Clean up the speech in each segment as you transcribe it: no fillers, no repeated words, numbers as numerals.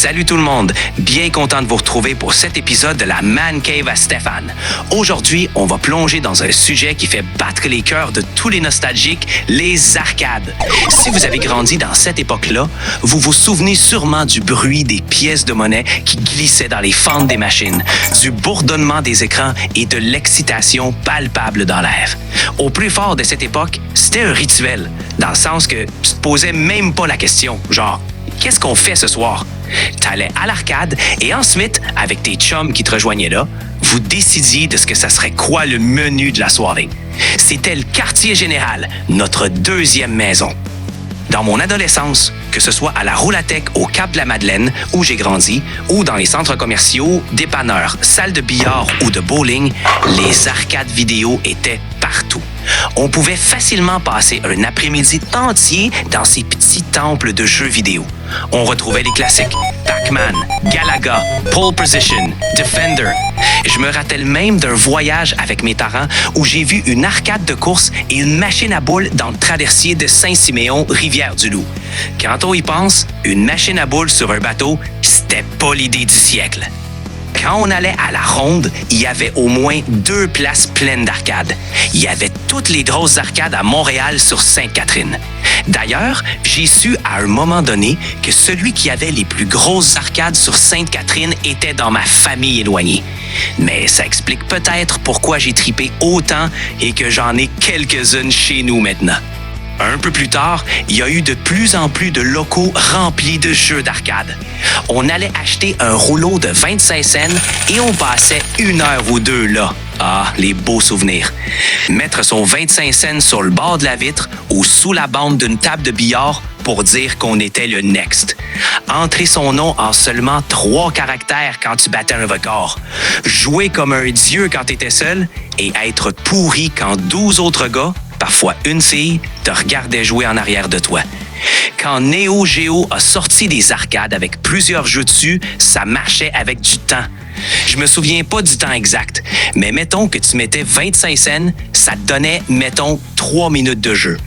Salut tout le monde, bien content de vous retrouver pour cet épisode de la Man Cave à Stéphane. Aujourd'hui, on va plonger dans un sujet qui fait battre les cœurs de tous les nostalgiques, les arcades. Si vous avez grandi dans cette époque-là, vous vous souvenez sûrement du bruit des pièces de monnaie qui glissaient dans les fentes des machines, du bourdonnement des écrans et de l'excitation palpable dans l'air. Au plus fort de cette époque, c'était un rituel, dans le sens que tu te posais même pas la question, genre « Qu'est-ce qu'on fait ce soir? » T'allais à l'arcade et ensuite, avec tes chums qui te rejoignaient là, vous décidiez de ce que ça serait quoi le menu de la soirée. C'était le quartier général, notre deuxième maison. Dans mon adolescence, que ce soit à la Roulatec au Cap de la Madeleine, où j'ai grandi, ou dans les centres commerciaux, dépanneurs, salles de billard ou de bowling, les arcades vidéo étaient partout. On pouvait facilement passer un après-midi entier dans ces petits temples de jeux vidéo. On retrouvait les classiques Pac-Man, Galaga, Pole Position, Defender. Je me rappelle même d'un voyage avec mes parents où j'ai vu une arcade de course et une machine à boules dans le traversier de Saint-Siméon, Rivière-du-Loup. Quand on y pense, une machine à boules sur un bateau, c'était pas l'idée du siècle. Quand on allait à la ronde, il y avait au moins 2 places pleines d'arcades. Il y avait toutes les grosses arcades à Montréal sur Sainte-Catherine. D'ailleurs, j'ai su à un moment donné que celui qui avait les plus grosses arcades sur Sainte-Catherine était dans ma famille éloignée. Mais ça explique peut-être pourquoi j'ai tripé autant et que j'en ai quelques-unes chez nous maintenant. Un peu plus tard, il y a eu de plus en plus de locaux remplis de jeux d'arcade. On allait acheter un rouleau de 25 cents et on passait 1 heure ou 2 là. Ah, les beaux souvenirs. Mettre son 25 cents sur le bord de la vitre ou sous la bande d'une table de billard pour dire qu'on était le next. Entrer son nom en seulement 3 caractères quand tu battais un record. Jouer comme un dieu quand tu étais seul et être pourri quand 12 autres gars, parfois une fille, te regardait jouer en arrière de toi. Quand Neo Geo a sorti des arcades avec plusieurs jeux dessus, ça marchait avec du temps. Je me souviens pas du temps exact, mais mettons que tu mettais 25 cents, ça te donnait, mettons, 3 minutes de jeu.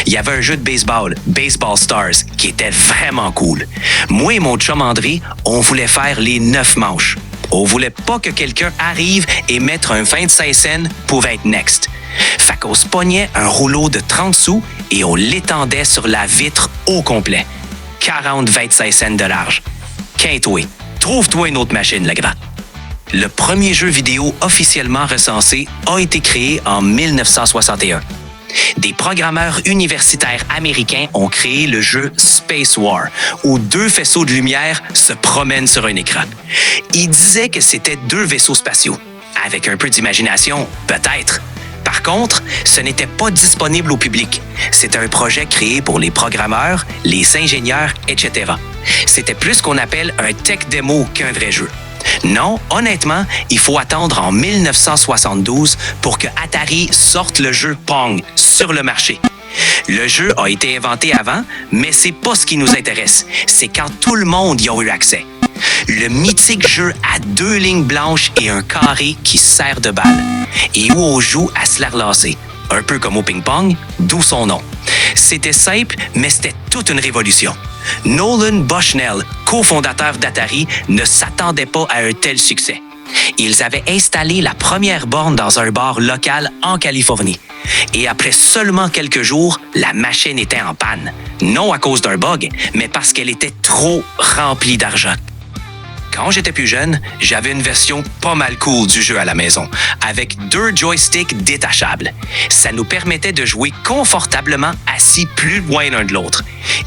Il y avait un jeu de baseball, Baseball Stars, qui était vraiment cool. Moi et mon chum André, on voulait faire les 9 manches. On voulait pas que quelqu'un arrive et mettre un 25 cents pour être next. Fait qu'on se pognait un rouleau de 30 sous et on l'étendait sur la vitre au complet. 40-25 cents de large. Quinte-toi. Trouve-toi une autre machine, le grand. Le premier jeu vidéo officiellement recensé a été créé en 1961. Des programmeurs universitaires américains ont créé le jeu Space War, où 2 faisceaux de lumière se promènent sur un écran. Ils disaient que c'était 2 vaisseaux spatiaux. Avec un peu d'imagination, peut-être. Par contre, ce n'était pas disponible au public. C'était un projet créé pour les programmeurs, les ingénieurs, etc. C'était plus ce qu'on appelle un tech démo qu'un vrai jeu. Non, honnêtement, il faut attendre en 1972 pour que Atari sorte le jeu Pong sur le marché. Le jeu a été inventé avant, mais c'est pas ce qui nous intéresse. C'est quand tout le monde y a eu accès. Le mythique jeu à 2 lignes blanches et un carré qui sert de balle, et où on joue à se la relancer, un peu comme au ping-pong, d'où son nom. C'était simple, mais c'était toute une révolution. Nolan Bushnell, cofondateur d'Atari, ne s'attendait pas à un tel succès. Ils avaient installé la première borne dans un bar local en Californie. Et après seulement quelques jours, la machine était en panne. Non à cause d'un bug, mais parce qu'elle était trop remplie d'argent. Quand j'étais plus jeune, j'avais une version pas mal cool du jeu à la maison, avec 2 joysticks détachables. Ça nous permettait de jouer confortablement assis plus loin l'un de l'autre.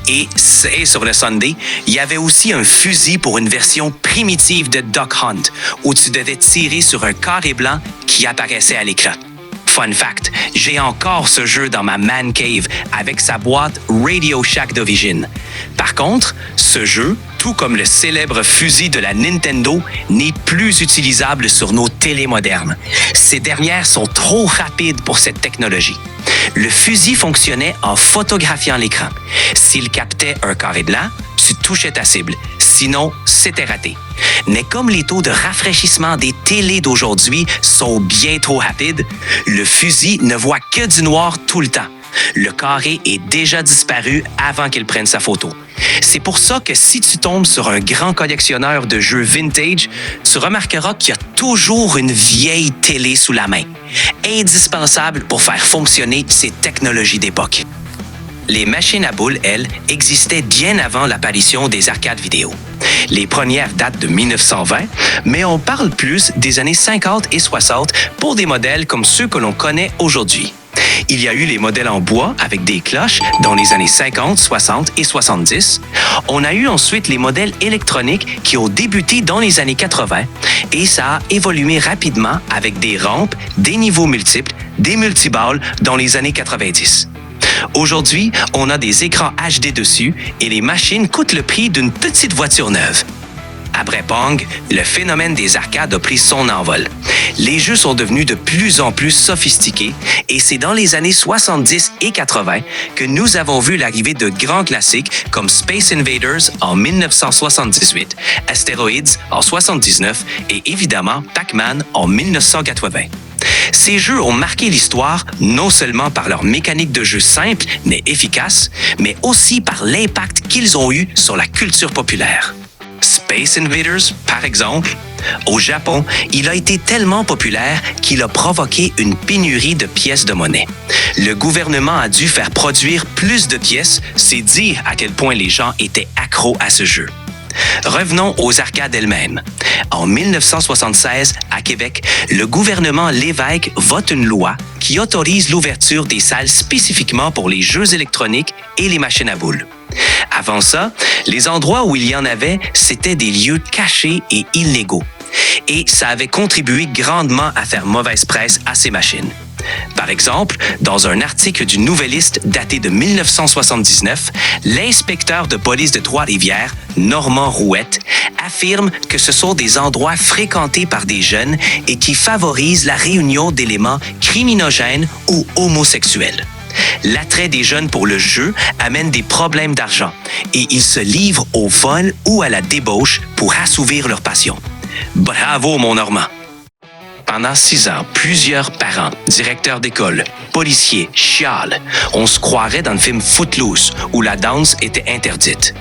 Et sur le Sunday, il y avait aussi un fusil pour une version primitive de Duck Hunt, où tu devais tirer sur un carré blanc qui apparaissait à l'écran. Fun fact, j'ai encore ce jeu dans ma Man Cave avec sa boîte Radio Shack d'origine. Par contre, ce jeu, tout comme le célèbre fusil de la Nintendo, n'est plus utilisable sur nos télés modernes. Ces dernières sont trop rapides pour cette technologie. Le fusil fonctionnait en photographiant l'écran. S'il captait un carré blanc, tu touchais ta cible. Sinon, c'était raté. Mais comme les taux de rafraîchissement des télés d'aujourd'hui sont bien trop rapides, le fusil ne voit que du noir tout le temps. Le carré est déjà disparu avant qu'il prenne sa photo. C'est pour ça que si tu tombes sur un grand collectionneur de jeux vintage, tu remarqueras qu'il y a toujours une vieille télé sous la main, indispensable pour faire fonctionner ces technologies d'époque. Les machines à boules, elles, existaient bien avant l'apparition des arcades vidéo. Les premières datent de 1920, mais on parle plus des années 50 et 60 pour des modèles comme ceux que l'on connaît aujourd'hui. Il y a eu les modèles en bois avec des cloches dans les années 50, 60 et 70. On a eu ensuite les modèles électroniques qui ont débuté dans les années 80 et ça a évolué rapidement avec des rampes, des niveaux multiples, des multiballes dans les années 90. Aujourd'hui, on a des écrans HD dessus et les machines coûtent le prix d'une petite voiture neuve. Après Pong, le phénomène des arcades a pris son envol. Les jeux sont devenus de plus en plus sophistiqués et c'est dans les années 70 et 80 que nous avons vu l'arrivée de grands classiques comme Space Invaders en 1978, Asteroids en 79 et évidemment Pac-Man en 1980. Ces jeux ont marqué l'histoire non seulement par leur mécanique de jeu simple mais efficace, mais aussi par l'impact qu'ils ont eu sur la culture populaire. Space Invaders, par exemple, au Japon, il a été tellement populaire qu'il a provoqué une pénurie de pièces de monnaie. Le gouvernement a dû faire produire plus de pièces, c'est dire à quel point les gens étaient accros à ce jeu. Revenons aux arcades elles-mêmes. En 1976, à Québec, le gouvernement Lévesque vote une loi qui autorise l'ouverture des salles spécifiquement pour les jeux électroniques et les machines à boules. Avant ça, les endroits où il y en avait, c'étaient des lieux cachés et illégaux. Et ça avait contribué grandement à faire mauvaise presse à ces machines. Par exemple, dans un article du Nouvelliste daté de 1979, l'inspecteur de police de Trois-Rivières, Normand Rouette, affirme que ce sont des endroits fréquentés par des jeunes et qui favorisent la réunion d'éléments criminogènes ou homosexuels. L'attrait des jeunes pour le jeu amène des problèmes d'argent et ils se livrent au vol ou à la débauche pour assouvir leur passion. Bravo, mon Normand! Pendant 6 ans, plusieurs parents, directeurs d'école, policiers, chialent. On se croirait dans le film Footloose, où la danse était interdite.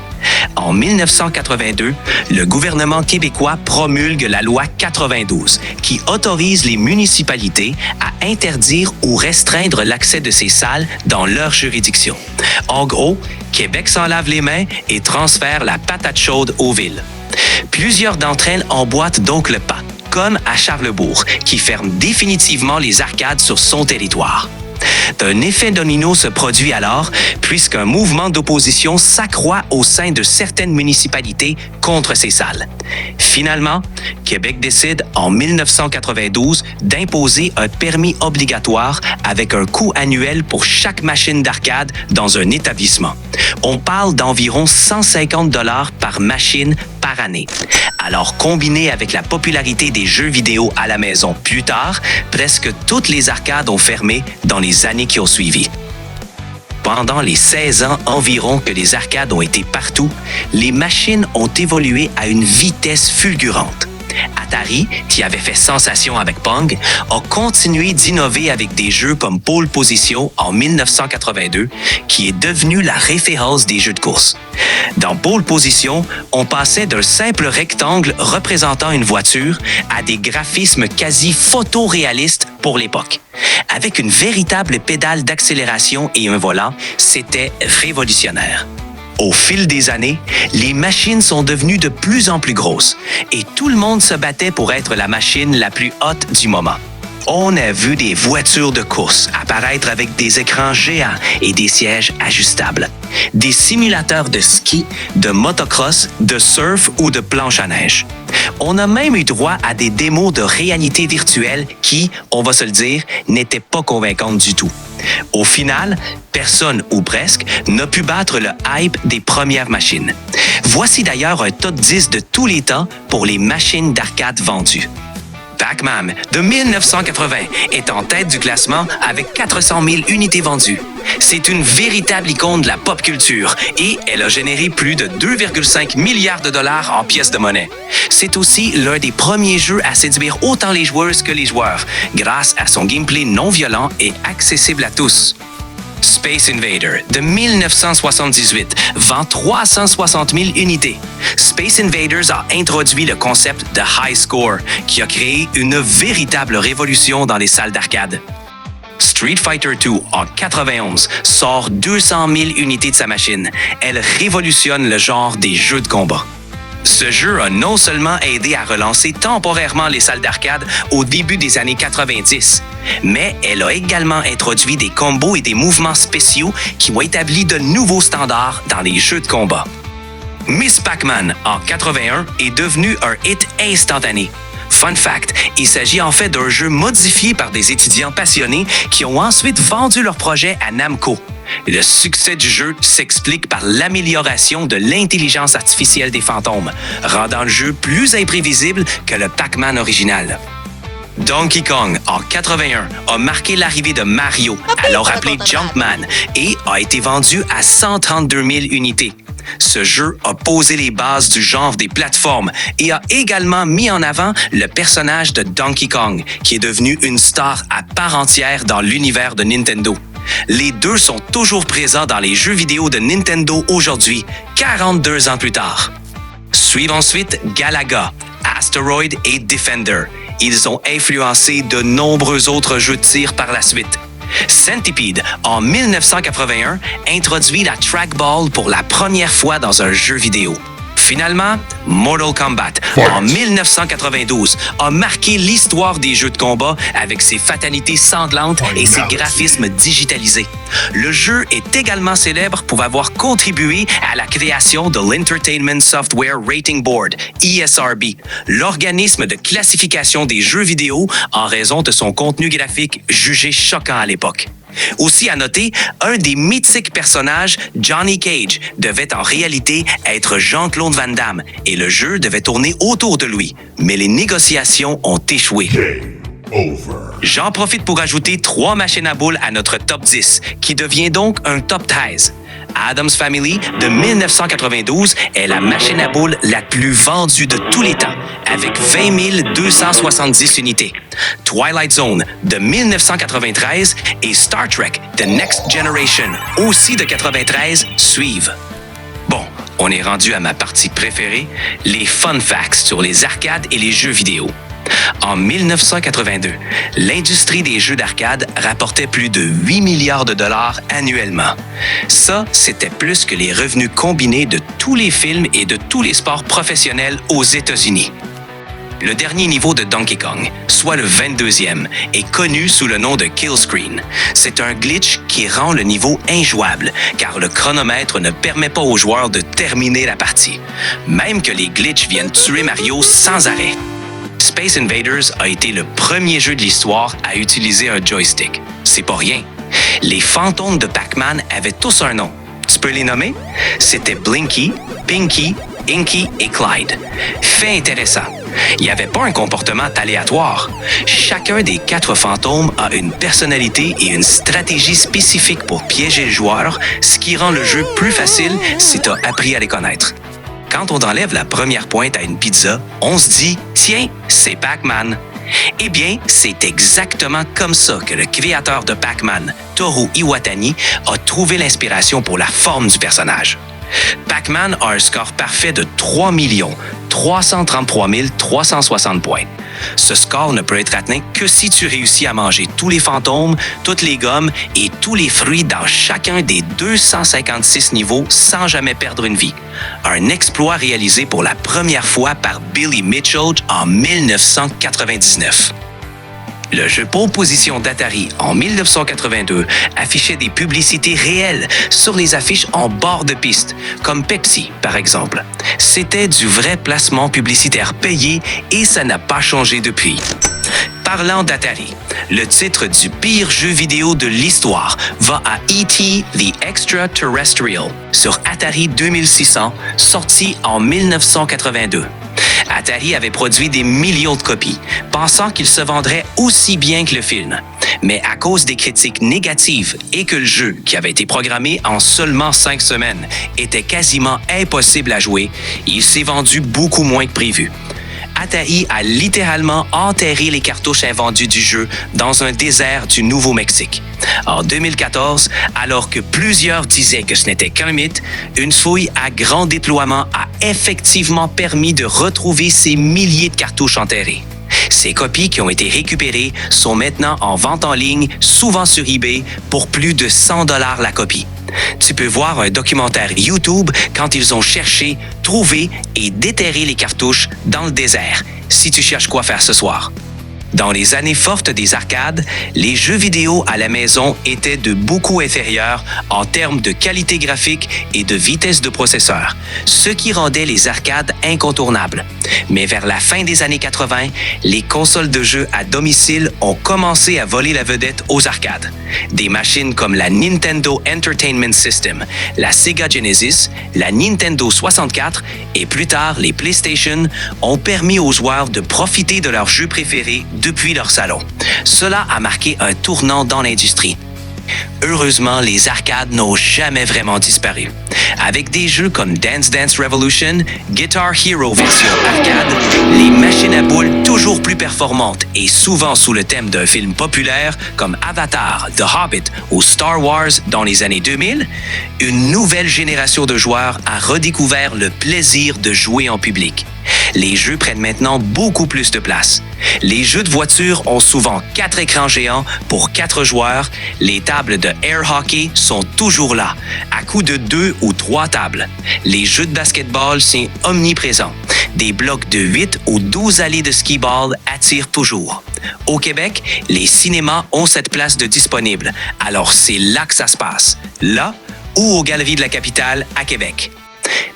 En 1982, le gouvernement québécois promulgue la loi 92, qui autorise les municipalités à interdire ou restreindre l'accès de ces salles dans leur juridiction. En gros, Québec s'en lave les mains et transfère la patate chaude aux villes. Plusieurs d'entre elles emboîtent donc le pas, comme à Charlesbourg, qui ferme définitivement les arcades sur son territoire. Un effet domino se produit alors, puisqu'un mouvement d'opposition s'accroît au sein de certaines municipalités contre ces salles. Finalement, Québec décide en 1992 d'imposer un permis obligatoire avec un coût annuel pour chaque machine d'arcade dans un établissement. On parle d'environ 150 $ par machine par année. Alors, combiné avec la popularité des jeux vidéo à la maison plus tard, presque toutes les arcades ont fermé dans les années qui ont suivi. Pendant les 16 ans environ que les arcades ont été partout, les machines ont évolué à une vitesse fulgurante. Atari, qui avait fait sensation avec Pong, a continué d'innover avec des jeux comme Pole Position en 1982, qui est devenu la référence des jeux de course. Dans Pole Position, on passait d'un simple rectangle représentant une voiture à des graphismes quasi photoréalistes pour l'époque. Avec une véritable pédale d'accélération et un volant, c'était révolutionnaire. Au fil des années, les machines sont devenues de plus en plus grosses et tout le monde se battait pour être la machine la plus haute du moment. On a vu des voitures de course apparaître avec des écrans géants et des sièges ajustables, des simulateurs de ski, de motocross, de surf ou de planche à neige. On a même eu droit à des démos de réalité virtuelle qui, on va se le dire, n'étaient pas convaincantes du tout. Au final, personne ou presque n'a pu battre le hype des premières machines. Voici d'ailleurs un top 10 de tous les temps pour les machines d'arcade vendues. Pac-Man, de 1980, est en tête du classement avec 400 000 unités vendues. C'est une véritable icône de la pop culture et elle a généré plus de 2,5 milliards de dollars en pièces de monnaie. C'est aussi l'un des premiers jeux à séduire autant les joueuses que les joueurs, grâce à son gameplay non violent et accessible à tous. Space Invader de 1978 vend 360 000 unités. Space Invaders a introduit le concept de high score qui a créé une véritable révolution dans les salles d'arcade. Street Fighter II en 91 sort 200 000 unités de sa machine. Elle révolutionne le genre des jeux de combat. Ce jeu a non seulement aidé à relancer temporairement les salles d'arcade au début des années 90, mais elle a également introduit des combos et des mouvements spéciaux qui ont établi de nouveaux standards dans les jeux de combat. Miss Pac-Man en 81 est devenu un hit instantané. Fun fact, il s'agit en fait d'un jeu modifié par des étudiants passionnés qui ont ensuite vendu leur projet à Namco. Le succès du jeu s'explique par l'amélioration de l'intelligence artificielle des fantômes, rendant le jeu plus imprévisible que le Pac-Man original. Donkey Kong, en 81, a marqué l'arrivée de Mario, alors appelé Jumpman, et a été vendu à 132 000 unités. Ce jeu a posé les bases du genre des plateformes et a également mis en avant le personnage de Donkey Kong, qui est devenu une star à part entière dans l'univers de Nintendo. Les deux sont toujours présents dans les jeux vidéo de Nintendo aujourd'hui, 42 ans plus tard. Suivent ensuite Galaga, Asteroid et Defender. Ils ont influencé de nombreux autres jeux de tir par la suite. Centipede, en 1981, introduit la trackball pour la première fois dans un jeu vidéo. Finalement, Mortal Kombat, en 1992, a marqué l'histoire des jeux de combat avec ses fatalités sanglantes et ses graphismes digitalisés. Le jeu est également célèbre pour avoir contribué à la création de l'Entertainment Software Rating Board, ESRB, l'organisme de classification des jeux vidéo en raison de son contenu graphique jugé choquant à l'époque. Aussi à noter, un des mythiques personnages, Johnny Cage, devait en réalité être Jean-Claude Van Damme et le jeu devait tourner autour de lui. Mais les négociations ont échoué. J'en profite pour ajouter 3 machines à boules à notre top 10, qui devient donc un top 13. Addams Family de 1992 est la machine à boules la plus vendue de tous les temps, avec 20 270 unités. Twilight Zone de 1993 et Star Trek The Next Generation, aussi de 93, suivent. Bon, on est rendu à ma partie préférée, les fun facts sur les arcades et les jeux vidéo. En 1982, l'industrie des jeux d'arcade rapportait plus de 8 milliards de dollars annuellement. Ça, c'était plus que les revenus combinés de tous les films et de tous les sports professionnels aux États-Unis. Le dernier niveau de Donkey Kong, soit le 22e, est connu sous le nom de Kill Screen. C'est un glitch qui rend le niveau injouable, car le chronomètre ne permet pas aux joueurs de terminer la partie, même que les glitches viennent tuer Mario sans arrêt. Space Invaders a été le premier jeu de l'histoire à utiliser un joystick. C'est pas rien. Les fantômes de Pac-Man avaient tous un nom. Tu peux les nommer? C'était Blinky, Pinky, Inky et Clyde. Fait intéressant, il n'y avait pas un comportement aléatoire. Chacun des 4 fantômes a une personnalité et une stratégie spécifique pour piéger le joueur, ce qui rend le jeu plus facile si tu as appris à les connaître. Quand on enlève la première pointe à une pizza, on se dit « Tiens, c'est Pac-Man ». Eh bien, c'est exactement comme ça que le créateur de Pac-Man, Toru Iwatani, a trouvé l'inspiration pour la forme du personnage. Pac-Man a un score parfait de 3 333 360 points. Ce score ne peut être atteint que si tu réussis à manger tous les fantômes, toutes les gommes et tous les fruits dans chacun des 256 niveaux sans jamais perdre une vie. Un exploit réalisé pour la première fois par Billy Mitchell en 1999. Le jeu pole position d'Atari en 1982 affichait des publicités réelles sur les affiches en bord de piste, comme Pepsi par exemple. C'était du vrai placement publicitaire payé et ça n'a pas changé depuis. Parlant d'Atari, le titre du pire jeu vidéo de l'histoire va à E.T. The Extraterrestrial sur Atari 2600, sorti en 1982. Atari avait produit des millions de copies, pensant qu'il se vendrait aussi bien que le film. Mais à cause des critiques négatives et que le jeu, qui avait été programmé en seulement 5 semaines, était quasiment impossible à jouer, il s'est vendu beaucoup moins que prévu. Atari a littéralement enterré les cartouches invendues du jeu dans un désert du Nouveau-Mexique. En 2014, alors que plusieurs disaient que ce n'était qu'un mythe, une fouille à grand déploiement a effectivement permis de retrouver ces milliers de cartouches enterrées. Ces copies qui ont été récupérées sont maintenant en vente en ligne, souvent sur eBay, pour plus de 100 $ la copie. Tu peux voir un documentaire YouTube quand ils ont cherché, trouvé et déterré les cartouches dans le désert, si tu cherches quoi faire ce soir. Dans les années fortes des arcades, les jeux vidéo à la maison étaient de beaucoup inférieurs en termes de qualité graphique et de vitesse de processeur, ce qui rendait les arcades incontournables. Mais vers la fin des années 80, les consoles de jeux à domicile ont commencé à voler la vedette aux arcades. Des machines comme la Nintendo Entertainment System, la Sega Genesis, la Nintendo 64 et plus tard les PlayStation ont permis aux joueurs de profiter de leurs jeux préférés depuis leur salon. Cela a marqué un tournant dans l'industrie. Heureusement, les arcades n'ont jamais vraiment disparu. Avec des jeux comme Dance Dance Revolution, Guitar Hero version arcade, les machines à boules toujours plus performantes et souvent sous le thème d'un film populaire comme Avatar, The Hobbit ou Star Wars dans les années 2000, une nouvelle génération de joueurs a redécouvert le plaisir de jouer en public. Les jeux prennent maintenant beaucoup plus de place. Les jeux de voiture ont souvent 4 écrans géants pour 4 joueurs. Les tables de air hockey sont toujours là, à coups de 2 ou 3 tables. Les jeux de basketball sont omniprésents. Des blocs de 8 ou 12 allées de skee-ball attirent toujours. Au Québec, les cinémas ont cette place de disponible, alors c'est là que ça se passe, là ou aux Galeries de la Capitale à Québec.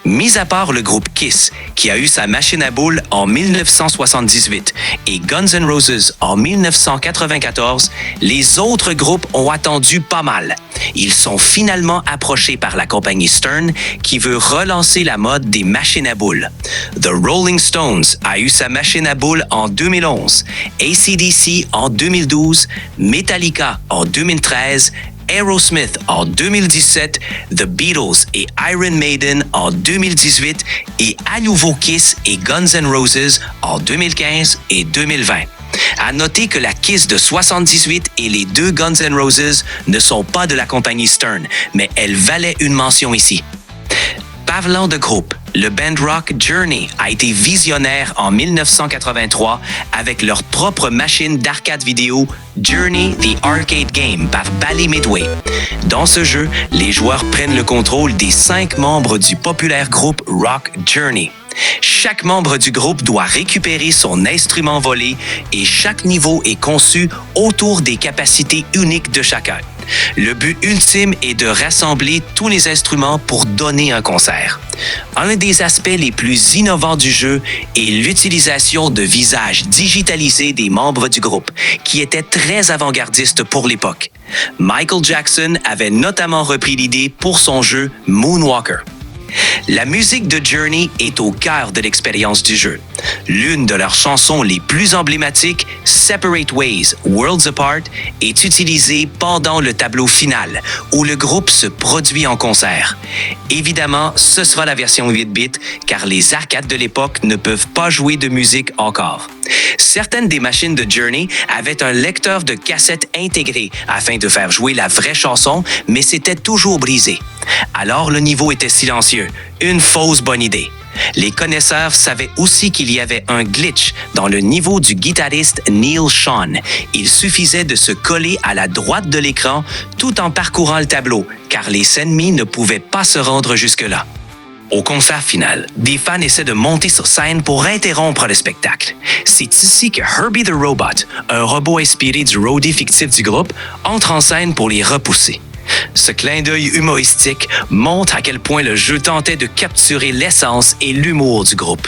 Mis à part le groupe Kiss, qui a eu sa machine à boules en 1978, et Guns N' Roses en 1994, les autres groupes ont attendu pas mal. Ils sont finalement approchés par la compagnie Stern, qui veut relancer la mode des machines à boules. The Rolling Stones a eu sa machine à boules en 2011, AC/DC en 2012, Metallica en 2013, Aerosmith en 2017, The Beatles et Iron Maiden en 2018 et à nouveau Kiss et Guns N' Roses en 2015 et 2020. À noter que la Kiss de 78 et les 2 Guns N' Roses ne sont pas de la compagnie Stern, mais elles valaient une mention ici. Parlant de groupe, le band rock Journey a été visionnaire en 1983 avec leur propre machine d'arcade vidéo Journey The Arcade Game par Bally Midway. Dans ce jeu, les joueurs prennent le contrôle des 5 membres du populaire groupe rock Journey. Chaque membre du groupe doit récupérer son instrument volé et chaque niveau est conçu autour des capacités uniques de chacun. Le but ultime est de rassembler tous les instruments pour donner un concert. Un des aspects les plus innovants du jeu est l'utilisation de visages digitalisés des membres du groupe, qui étaient très avant-gardistes pour l'époque. Michael Jackson avait notamment repris l'idée pour son jeu Moonwalker. La musique de Journey est au cœur de l'expérience du jeu. L'une de leurs chansons les plus emblématiques, Separate Ways, Worlds Apart, est utilisée pendant le tableau final, où le groupe se produit en concert. Évidemment, ce sera la version 8 bits, car les arcades de l'époque ne peuvent pas jouer de musique encore. Certaines des machines de Journey avaient un lecteur de cassette intégré afin de faire jouer la vraie chanson, mais c'était toujours brisé. Alors le niveau était silencieux, une fausse bonne idée. Les connaisseurs savaient aussi qu'il y avait un glitch dans le niveau du guitariste Neil Schon. Il suffisait de se coller à la droite de l'écran tout en parcourant le tableau, car les ennemis ne pouvaient pas se rendre jusque-là. Au concert final, des fans essaient de monter sur scène pour interrompre le spectacle. C'est ici que Herbie the Robot, un robot inspiré du roadie fictif du groupe, entre en scène pour les repousser. Ce clin d'œil humoristique montre à quel point le jeu tentait de capturer l'essence et l'humour du groupe.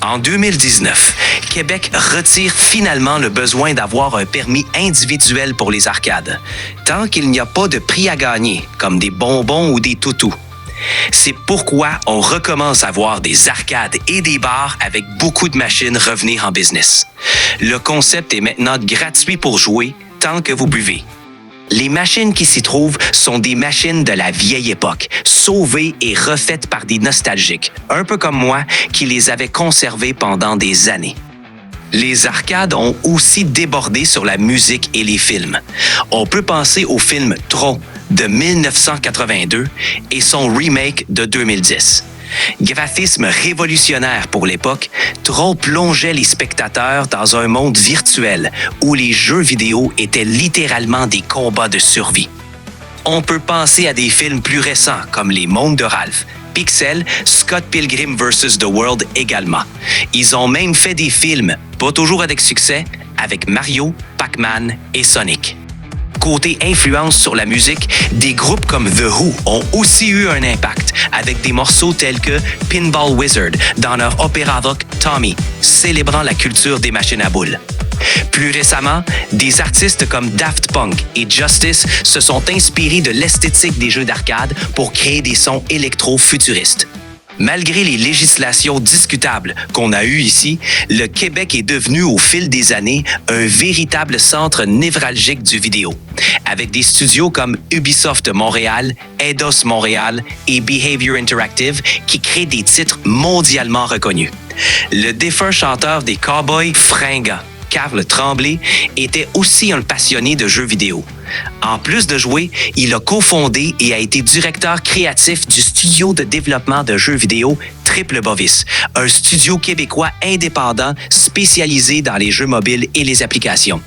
En 2019, Québec retire finalement le besoin d'avoir un permis individuel pour les arcades, tant qu'il n'y a pas de prix à gagner, comme des bonbons ou des toutous. C'est pourquoi on recommence à voir des arcades et des bars avec beaucoup de machines revenir en business. Le concept est maintenant gratuit pour jouer tant que vous buvez. Les machines qui s'y trouvent sont des machines de la vieille époque, sauvées et refaites par des nostalgiques, un peu comme moi, qui les avaient conservées pendant des années. Les arcades ont aussi débordé sur la musique et les films. On peut penser au film Tron de 1982 et son remake de 2010. Graphisme révolutionnaire pour l'époque, Tron plongeait les spectateurs dans un monde virtuel où les jeux vidéo étaient littéralement des combats de survie. On peut penser à des films plus récents comme Les Mondes de Ralph, Pixel, Scott Pilgrim vs. The World également. Ils ont même fait des films, pas toujours avec succès, avec Mario, Pac-Man et Sonic. Côté influence sur la musique, des groupes comme The Who ont aussi eu un impact avec des morceaux tels que Pinball Wizard dans leur opéra rock Tommy, célébrant la culture des machines à boules. Plus récemment, des artistes comme Daft Punk et Justice se sont inspirés de l'esthétique des jeux d'arcade pour créer des sons électro-futuristes. Malgré les législations discutables qu'on a eues ici, le Québec est devenu au fil des années un véritable centre névralgique du vidéo, avec des studios comme Ubisoft Montréal, Eidos Montréal et Behavior Interactive qui créent des titres mondialement reconnus. Le défunt chanteur des Cowboys fringants, Carl Tremblay, était aussi un passionné de jeux vidéo. En plus de jouer, il a cofondé et a été directeur créatif du studio de développement de jeux vidéo Triple Bovis, un studio québécois indépendant spécialisé dans les jeux mobiles et les applications.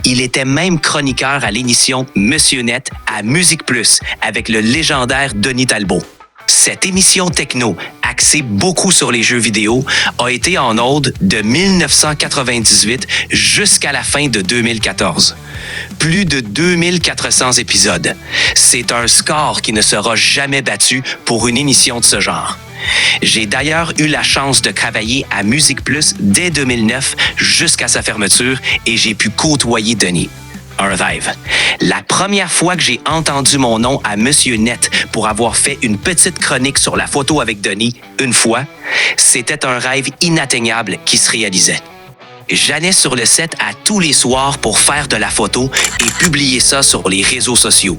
Il était même chroniqueur à l'émission Monsieur Net à Musique Plus avec le légendaire Denis Talbot. Cette émission techno, axée beaucoup sur les jeux vidéo, a été en ondes de 1998 jusqu'à la fin de 2014. Plus de 2400 épisodes. C'est un score qui ne sera jamais battu pour une émission de ce genre. J'ai d'ailleurs eu la chance de travailler à Musique Plus dès 2009 jusqu'à sa fermeture et j'ai pu côtoyer Denis. Un rêve. La première fois que j'ai entendu mon nom à Monsieur Net pour avoir fait une petite chronique sur la photo avec Denis, une fois, c'était un rêve inatteignable qui se réalisait. J'allais sur le set à tous les soirs pour faire de la photo et publier ça sur les réseaux sociaux.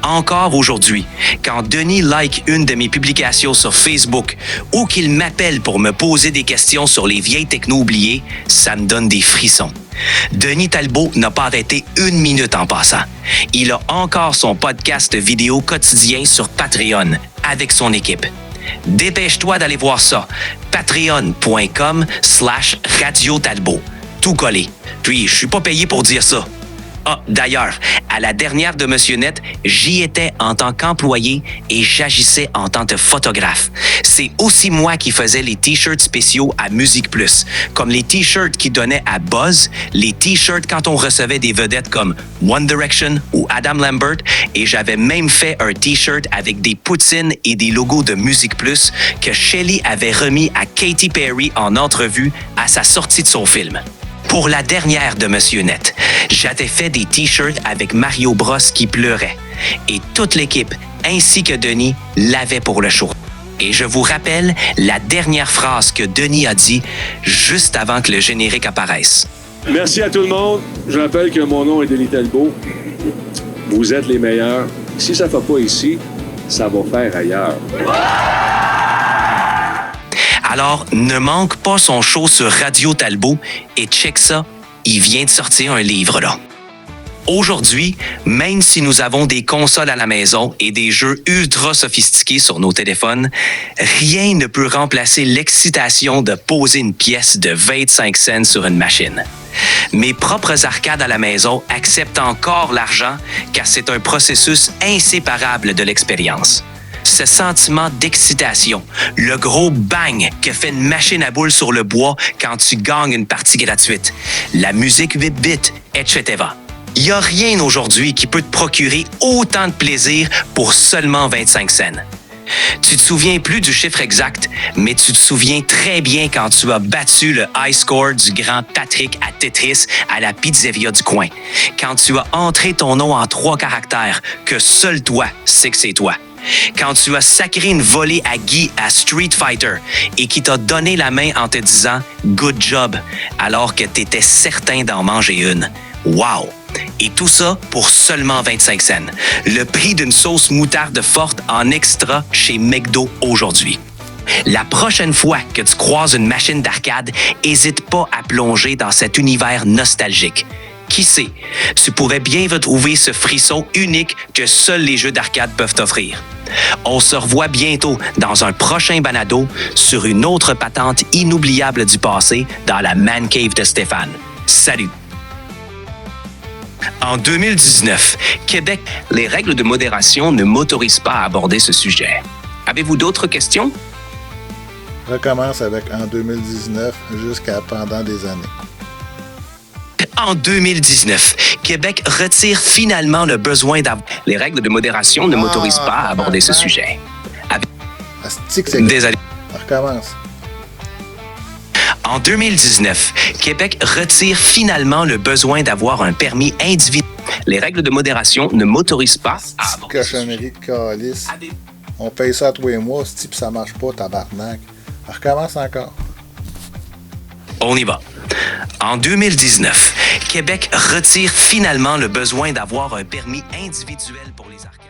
Encore aujourd'hui, quand Denis like une de mes publications sur Facebook ou qu'il m'appelle pour me poser des questions sur les vieilles techno oubliées, ça me donne des frissons. Denis Talbot n'a pas arrêté une minute en passant. Il a encore son podcast vidéo quotidien sur Patreon avec son équipe. Dépêche-toi d'aller voir ça. Patreon.com/Radio Talbot. Tout collé. Puis, je suis pas payé pour dire ça. Ah, d'ailleurs, à la dernière de Monsieur Net, j'y étais en tant qu'employé et j'agissais en tant que photographe. C'est aussi moi qui faisais les t-shirts spéciaux à Musique Plus, comme les t-shirts qui donnaient à Buzz, les t-shirts quand on recevait des vedettes comme One Direction ou Adam Lambert, et j'avais même fait un t-shirt avec des poutines et des logos de Musique Plus que Shelly avait remis à Katy Perry en entrevue à sa sortie de son film. Pour la dernière de Monsieur Net, j'avais fait des t-shirts avec Mario Bros qui pleurait. Et toute l'équipe, ainsi que Denis, l'avait pour le show. Et je vous rappelle la dernière phrase que Denis a dit juste avant que le générique apparaisse. Merci à tout le monde. Je rappelle que mon nom est Denis Talbot. Vous êtes les meilleurs. Si ça ne fait pas ici, ça va faire ailleurs. Alors, ne manque pas son show sur Radio Talbot et check ça, il vient de sortir un livre là. Aujourd'hui, même si nous avons des consoles à la maison et des jeux ultra sophistiqués sur nos téléphones, rien ne peut remplacer l'excitation de poser une pièce de 25 cents sur une machine. Mes propres arcades à la maison acceptent encore l'argent car c'est un processus inséparable de l'expérience. Ce sentiment d'excitation, le gros bang que fait une machine à boules sur le bois quand tu gagnes une partie gratuite, la musique 8 bits, etc. Il n'y a rien aujourd'hui qui peut te procurer autant de plaisir pour seulement 25 cents. Tu te souviens plus du chiffre exact, mais tu te souviens très bien quand tu as battu le high score du grand Patrick à Tetris à la pizzeria du coin. Quand tu as entré ton nom en 3 caractères que seul toi sais que c'est toi. Quand tu as sacré une volée à Guy à Street Fighter et qui t'a donné la main en te disant « Good job » alors que tu étais certain d'en manger une. Wow! Et tout ça pour seulement 25 cents. Le prix d'une sauce moutarde forte en extra chez McDo aujourd'hui. La prochaine fois que tu croises une machine d'arcade, n'hésite pas à plonger dans cet univers nostalgique. Qui sait, tu pourrais bien retrouver ce frisson unique que seuls les jeux d'arcade peuvent t'offrir. On se revoit bientôt dans un prochain balado sur une autre patente inoubliable du passé dans la Man Cave de Stéphane. Salut! En 2019, Québec, les règles de modération ne m'autorisent pas à aborder ce sujet. Avez-vous d'autres questions? Recommence avec en 2019 jusqu'à pendant des années. En 2019, Québec retire finalement le besoin d'avoir... Les règles de modération ne m'autorisent pas à aborder ce sujet. Désolé. Recommence. En 2019, Québec retire finalement le besoin d'avoir un permis individuel. Les règles de modération ne m'autorisent pas à aborder ce sujet. Cochonnerie de calice. On paye ça à 3 mois, si ça marche pas, tabarnak. Recommence encore. On y va. En 2019, Québec retire finalement le besoin d'avoir un permis individuel pour les arcades.